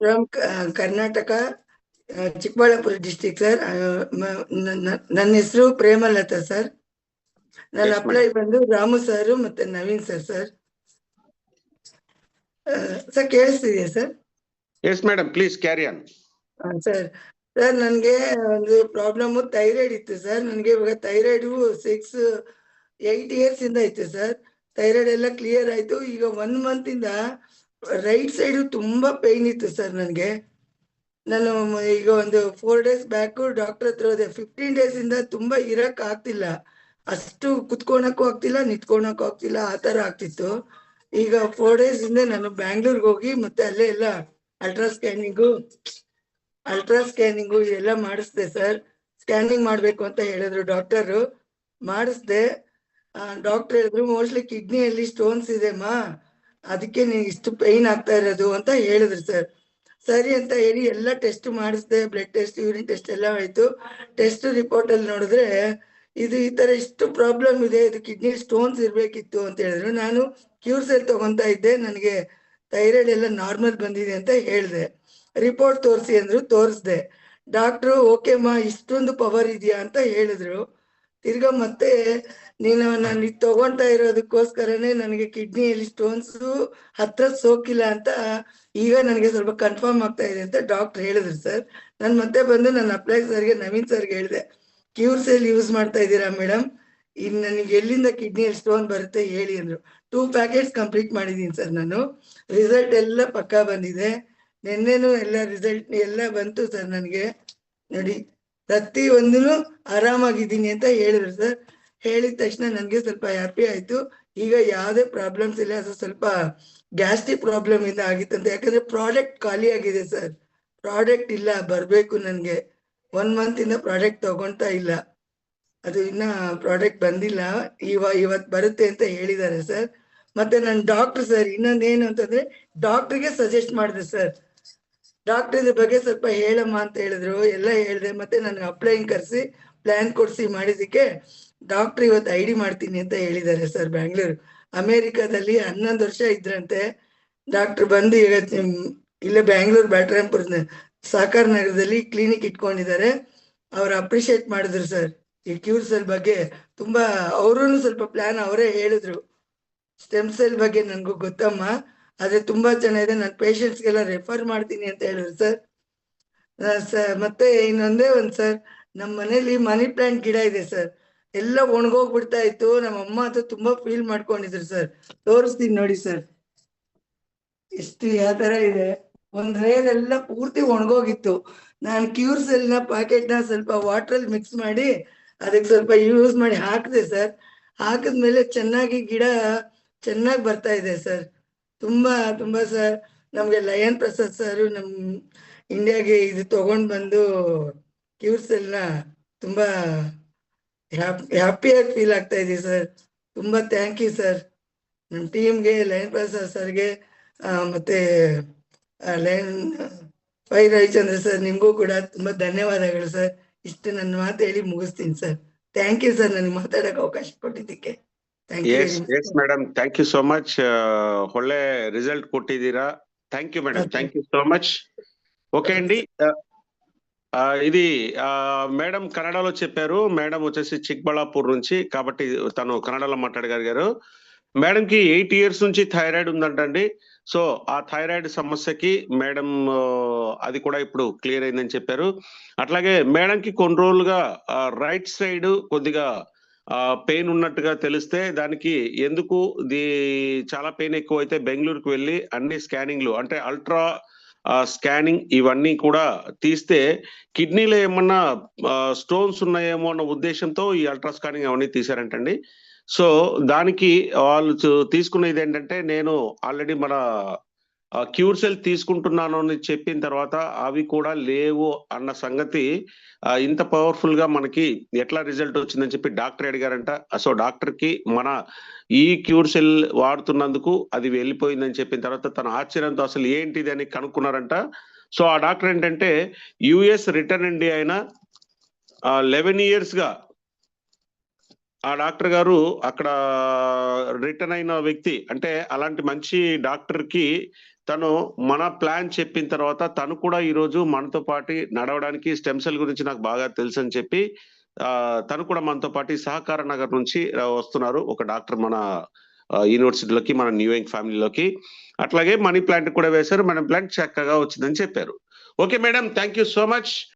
From Karnataka, Chikkaballapur district sir. ನನ್ನ ಹೆಸರು Premalatha sir. ನನ್ನ ಅಪ್ಲೈ ಬಂದು ರಾಮು ಸರ್ ಮತ್ತೆ ನವೀನ್ ಸರ್. ಸರ್ ಕೇಳಿಸ್ತಿದೆಯಾ sir? Yes madam, please carry on. Sir ನನ್ಗೆ ಒಂದು ಪ್ರಾಬ್ಲಮ್ ಥೈರಾಯ್ಡ್ ಇತ್ತು ಸರ್. ನನ್ಗೆ ಇವಾಗ ಥೈರಾಯ್ಡ್ 8 ಇಯರ್ಸ್ ಇಂದ ಇತ್ತು ಸರ್. ಥೈರಾಯ್ಡ್ ಎಲ್ಲ ಕ್ಲಿಯರ್ ಆಯ್ತು. ಈಗ 1 ಮಂತ್ ಇಂದ ರೈಟ್ ಸೈಡ್ ತುಂಬಾ ಪೈನ್ ಇತ್ತು ಸರ್ ನನ್ಗೆ. ನಾನು ಈಗ ಒಂದು 4 ಡೇಸ್ ಬ್ಯಾಕ್ ಡಾಕ್ಟರ್ ಹತ್ರ ಹೋದೆ. 15 ಡೇಸ್ ಇಂದ ತುಂಬಾ ಇರಕ್ ಆಗ್ತಿಲ್ಲ, ಅಷ್ಟು ಕುತ್ಕೊಳಕ್ಕೂ ಆಗ್ತಿಲ್ಲ, ನಿಂತ್ಕೊಳಕ್ಕೂ ಆಗ್ತಿಲ್ಲ, ಆ ತರ ಆಗ್ತಿತ್ತು. ಈಗ 4 ಡೇಸ್ ಇಂದ ನಾನು ಬ್ಯಾಂಗ್ಳೂರ್ಗೆ ಹೋಗಿ ಮತ್ತೆ ಅಲ್ಲೇ ಎಲ್ಲ ಅಲ್ಟ್ರಾ ಸ್ಕ್ಯಾನಿಂಗು ಎಲ್ಲ ಮಾಡಿಸ್ದೆ ಸರ್. ಸ್ಕ್ಯಾನಿಂಗ್ ಮಾಡ್ಬೇಕು ಅಂತ ಹೇಳಿದ್ರು ಡಾಕ್ಟರು, ಮಾಡಿಸ್ದೆ. ಡಾಕ್ಟರ್ ಹೇಳಿದ್ರು ಮೋಸ್ಟ್ಲಿ ಕಿಡ್ನಿಯಲ್ಲಿ ಸ್ಟೋನ್ಸ್ ಇದೆಮ್ಮ, ಅದಕ್ಕೆ ನೀನ್ ಇಷ್ಟು ಪೈನ್ ಆಗ್ತಾ ಇರೋದು ಅಂತ ಹೇಳಿದ್ರು ಸರ್. ಸರಿ ಅಂತ ಹೇಳಿ ಎಲ್ಲ ಟೆಸ್ಟ್ ಮಾಡಿಸ್ದೆ, ಬ್ಲಡ್ ಟೆಸ್ಟ್, ಯೂರಿನ್ ಟೆಸ್ಟ್ ಎಲ್ಲ ಆಯ್ತು. ಟೆಸ್ಟ್ ರಿಪೋರ್ಟ್ ಅಲ್ಲಿ ನೋಡಿದ್ರೆ ಇದು ಈ ತರ ಇಷ್ಟು ಪ್ರಾಬ್ಲಮ್ ಇದೆ, ಇದು ಕಿಡ್ನಿ ಸ್ಟೋನ್ಸ್ ಇರ್ಬೇಕಿತ್ತು ಅಂತ ಹೇಳಿದ್ರು. ನಾನು ಕ್ಯೂರ್ಸೆಲ್ ತಗೊಂತಾ ಇದ್ದೆ, ನನಗೆ ಥೈರಾಯ್ಡ್ ಎಲ್ಲ ನಾರ್ಮಲ್ ಬಂದಿದೆ ಅಂತ ಹೇಳಿದೆ. ರಿಪೋರ್ಟ್ ತೋರಿಸಿ ಅಂದ್ರು, ತೋರಿಸ್ದೆ. ಡಾಕ್ಟ್ರು ಓಕೆಮ್ಮ ಇಷ್ಟೊಂದು ಪವರ್ ಇದೆಯಾ ಅಂತ ಹೇಳಿದ್ರು. ತಿರ್ಗಾ ಮತ್ತೆ ನಾನು ಇದು ತಗೊಂತಾ ಇರೋದಕ್ಕೋಸ್ಕರನೇ ನನಗೆ ಕಿಡ್ನಿಯಲ್ಲಿ ಸ್ಟೋನ್ಸ್ ಹತ್ರ ಸೋಕಿಲ್ಲ ಅಂತ ಈಗ ನನಗೆ ಸ್ವಲ್ಪ ಕನ್ಫರ್ಮ್ ಆಗ್ತಾ ಇದೆ ಅಂತ ಡಾಕ್ಟರ್ ಹೇಳಿದ್ರು ಸರ್. ನಾನು ಮತ್ತೆ ಬಂದು ನನ್ನ ಅಪ್ಲೈ ಸರ್ಗೆ, ನವೀನ್ ಸರ್ಗೆ ಹೇಳಿದೆ, ಕ್ಯೂರ್ಸೆಲ್ ಯೂಸ್ ಮಾಡ್ತಾ ಇದ್ದೀರಾ ಮೇಡಮ್, ಇನ್ನು ನನಗೆ ಎಲ್ಲಿಂದ ಕಿಡ್ನಿಯಲ್ಲಿ ಸ್ಟೋನ್ ಬರುತ್ತೆ ಹೇಳಿ ಅಂದ್ರು. 2 ಪ್ಯಾಕೆಟ್ಸ್ ಕಂಪ್ಲೀಟ್ ಮಾಡಿದೀನಿ ಸರ್ ನಾನು. ರಿಸಲ್ಟ್ ಎಲ್ಲ ಪಕ್ಕಾ ಬಂದಿದೆ. ನಿನ್ನೆನು ಎಲ್ಲ ರಿಸಲ್ಟ್ ಎಲ್ಲ ಬಂತು ಸರ್. ನನಗೆ ನೋಡಿ ಪ್ರತಿ ಒಂದೂ ಆರಾಮಾಗಿದ್ದೀನಿ ಅಂತ ಹೇಳಿದ್ರು ಸರ್. ಹೇಳಿದ ತಕ್ಷಣ ನನಗೆ ಸ್ವಲ್ಪ ಹ್ಯಾಪಿ ಆಯ್ತು. ಈಗ ಯಾವುದೇ ಪ್ರಾಬ್ಲಮ್ಸ್ ಇಲ್ಲ. ಅದು ಸ್ವಲ್ಪ ಗ್ಯಾಸ್ಟ್ರಿಕ್ ಪ್ರಾಬ್ಲಮ್ ಇಂದ ಆಗಿತ್ತಂತೆ, ಯಾಕಂದ್ರೆ ಪ್ರಾಡಕ್ಟ್ ಖಾಲಿ ಆಗಿದೆ ಸರ್. ಪ್ರಾಡಕ್ಟ್ ಇಲ್ಲ, ಬರ್ಬೇಕು ನನ್ಗೆ. 1 ಮಂತ್ ಇಂದ ಪ್ರಾಡಕ್ಟ್ ತಗೊಂತಾ ಇಲ್ಲ, ಅದು ಇನ್ನ ಪ್ರಾಡಕ್ಟ್ ಬಂದಿಲ್ಲ. ಇವತ್ ಬರುತ್ತೆ ಅಂತ ಹೇಳಿದ್ದಾರೆ ಸರ್. ಮತ್ತೆ ನನ್ನ ಡಾಕ್ಟರ್ ಸರ್ ಇನ್ನೊಂದೇನು ಅಂತಂದ್ರೆ, ಡಾಕ್ಟರ್ಗೆ ಸಜೆಸ್ಟ್ ಮಾಡಿದೆ ಸರ್. ಡಾಕ್ಟರ್ ಇದ್ರ ಬಗ್ಗೆ ಸ್ವಲ್ಪ ಹೇಳಮ್ಮ ಅಂತ ಹೇಳಿದ್ರು, ಎಲ್ಲ ಹೇಳಿದೆ. ಮತ್ತೆ ನನಗೆ ಅಪ್ಲೈನ್ ಕರೆಸಿ ಪ್ಲಾನ್ ಕೊಡ್ಸಿ ಮಾಡಿದಕ್ಕೆ ಡಾಕ್ಟರ್ ಇವತ್ತು ID ಮಾಡ್ತೀನಿ ಅಂತ ಹೇಳಿದ್ದಾರೆ ಸರ್. ಬ್ಯಾಂಗ್ಳೂರ್ ಅಮೇರಿಕಾದಲ್ಲಿ 11 ವರ್ಷ ಇದ್ರಂತೆ ಡಾಕ್ಟರ್. ಬಂದು ಈಗ ಇಲ್ಲೇ ಬ್ಯಾಂಗ್ಳೂರ್ ಬ್ಯಾಟ್ರಾಂಪುರ ಸಾಕಾರ ನಗರದಲ್ಲಿ ಕ್ಲಿನಿಕ್ ಇಟ್ಕೊಂಡಿದ್ದಾರೆ. ಅವ್ರು ಅಪ್ರಿಶಿಯೇಟ್ ಮಾಡಿದ್ರು ಸರ್ ಈ ಕ್ಯೂರ್ಸೆಲ್ ಬಗ್ಗೆ ತುಂಬಾ. ಅವರು ಸ್ವಲ್ಪ ಪ್ಲಾನ್ ಅವರೇ ಹೇಳಿದ್ರು. ಸ್ಟೆಮ್ ಸೆಲ್ ಬಗ್ಗೆ ನನ್ಗೂ ಗೊತ್ತಮ್ಮ, ಆದ್ರೆ ತುಂಬಾ ಚೆನ್ನಾಗಿದೆ, ನಾನು ಪೇಷಂಟ್ಸ್ಗೆಲ್ಲ ರೆಫರ್ ಮಾಡ್ತೀನಿ ಅಂತ ಹೇಳಿದ್ರು ಸರ್. ಮತ್ತೆ ಇನ್ನೊಂದೇ ಒಂದು ಸರ್, ನಮ್ಮ ಮನೇಲಿ ಮನಿ ಪ್ಲಾಂಟ್ ಗಿಡ ಇದೆ ಸರ್, ಎಲ್ಲ ಒಣಗೋಗ್ಬಿಡ್ತಾ ಇತ್ತು. ನಮ್ಮ ಅಮ್ಮ ಅದು ತುಂಬಾ ಫೀಲ್ ಮಾಡ್ಕೊಂಡಿದ್ರು ಸರ್. ತೋರಿಸ್ತೀನಿ ನೋಡಿ ಸರ್, ಎಷ್ಟು ಯಾವ ತರ ಇದೆ. ಒಂದ್ ರೇಲೆಲ್ಲ ಪೂರ್ತಿ ಒಣಗೋಗಿತ್ತು. ನಾನು ಕ್ಯೂರ್ಸೆಲ್ ನ ಪ್ಯಾಕೆಟ್ ನ ಸ್ವಲ್ಪ ವಾಟರ್ ಅಲ್ಲಿ ಮಿಕ್ಸ್ ಮಾಡಿ ಅದಕ್ಕೆ ಸ್ವಲ್ಪ ಯೂಸ್ ಮಾಡಿ ಹಾಕಿದೆ ಸರ್. ಹಾಕಿದ್ಮೇಲೆ ಚೆನ್ನಾಗಿ ಗಿಡ ಚೆನ್ನಾಗಿ ಬರ್ತಾ ಇದೆ ಸರ್. ತುಂಬಾ ತುಂಬಾ ಸರ್. ನಮ್ಗೆ ಲಯನ್ ಪ್ರಸಾದ್ ಸರ್ ನಮ್ ಇಂಡಿಯಾಗೆ ಇದು ತಗೊಂಡ್ ಬಂದು ಕ್ಯೂರ್ಸೆಲ್ ನ ತುಂಬಾ ಹ್ಯಾಪಿಯಾಗಿ ಫೀಲ್ ಆಗ್ತಾ ಇದೆ ಸರ್. ತುಂಬಾ ಥ್ಯಾಂಕ್ ಯು ಸರ್. ನಮ್ಮ ಟೀಮ್ಗೆ, ಲಯನ್ ಪ್ರಸಾದ್ ಸರ್ಗೆ, ಮತ್ತೆ ಲಯನ್ ವೈ ರವಿಚಂದ್ರ ಸರ್, ನಿಮ್ಗೂ ಕೂಡ ತುಂಬಾ ಧನ್ಯವಾದಗಳು ಸರ್. ಇಷ್ಟು ನನ್ನ ಮಾತು ಹೇಳಿ ಮುಗಿಸ್ತೀನಿ ಸರ್. ಥ್ಯಾಂಕ್ ಯು ಸರ್, ನನಗೆ ಮಾತಾಡಕ್ಕೆ ಅವಕಾಶ ಕೊಟ್ಟಿದ್ದಕ್ಕೆ. Yes madam, thank you so much. ಒಳ್ಳೆ రిజల్ట్ కొట్టిదీరా. Thank you madam, thank you so much. Okay అండి, ఇది మేడం కన్నడలో చెప్పారు. మేడం వచ్చేసి చిక్బళ్ళాపూర్ నుంచి, కాబట్టి తను కన్నడలో మాట్లాడగలిగారు. మేడం కి 8 ఇయర్స్ నుంచి థైరాయిడ్ ఉందంటండి. సో ఆ థైరాయిడ్ సమస్యకి మేడం అది కూడా ఇప్పుడు క్లియర్ అయిందని చెప్పారు. అట్లాగే మేడం కి కొన్ని రోజులుగా రైట్ సైడ్ కొద్దిగా పెయిన్ ఉన్నట్టుగా తెలిస్తే దానికి ఎందుకు చాలా పెయిన్ ఎక్కువ అయితే బెంగళూరుకు వెళ్ళి అన్ని స్కానింగ్లు అంటే అల్ట్రా స్కానింగ్ ఇవన్నీ కూడా తీస్తే కిడ్నీలో ఏమన్నా స్టోన్స్ ఉన్నాయేమో అన్న ఉద్దేశంతో ఈ అల్ట్రా స్కానింగ్ అవన్నీ తీశారంటండి. సో దానికి వాళ్ళు తీసుకునేది ఏంటంటే, నేను ఆల్రెడీ మన క్యూర్సెల్ తీసుకుంటున్నాను అని చెప్పిన తర్వాత అవి కూడా లేవు అన్న సంగతి, ఇంత పవర్ఫుల్ గా మనకి ఎట్లా రిజల్ట్ వచ్చిందని చెప్పి డాక్టర్ అడిగారంట. సో డాక్టర్ కి మన ఈ క్యూర్సెల్ వాడుతున్నందుకు అది వెళ్ళిపోయిందని చెప్పిన తర్వాత తన ఆశ్చర్యంతో అసలు ఏంటిది అని కనుక్కున్నారంట. సో ఆ డాక్టర్ ఏంటంటే US రిటర్న్ ఇండియా అయిన 11 years గా ఆ డాక్టర్ గారు అక్కడ రిటర్న్ అయిన వ్యక్తి. అంటే అలాంటి మంచి డాక్టర్ కి తను మన ప్లాన్ చెప్పిన తర్వాత తను కూడా ఈ రోజు మనతో పాటు నడవడానికి స్టెమ్ సెల్ గురించి నాకు బాగా తెలుసు అని చెప్పి తను కూడా మనతో పాటు సహకార నగర్ నుంచి వస్తున్నారు ఒక డాక్టర్ మన యూనివర్సిటీలోకి మన న్యూ యంగ్ ఫ్యామిలీలోకి. అట్లాగే మనీ ప్లాంట్ కూడా వేశారు, మనీ ప్లాంట్ చక్కగా వచ్చిందని చెప్పారు. Okay madam, thank you so much.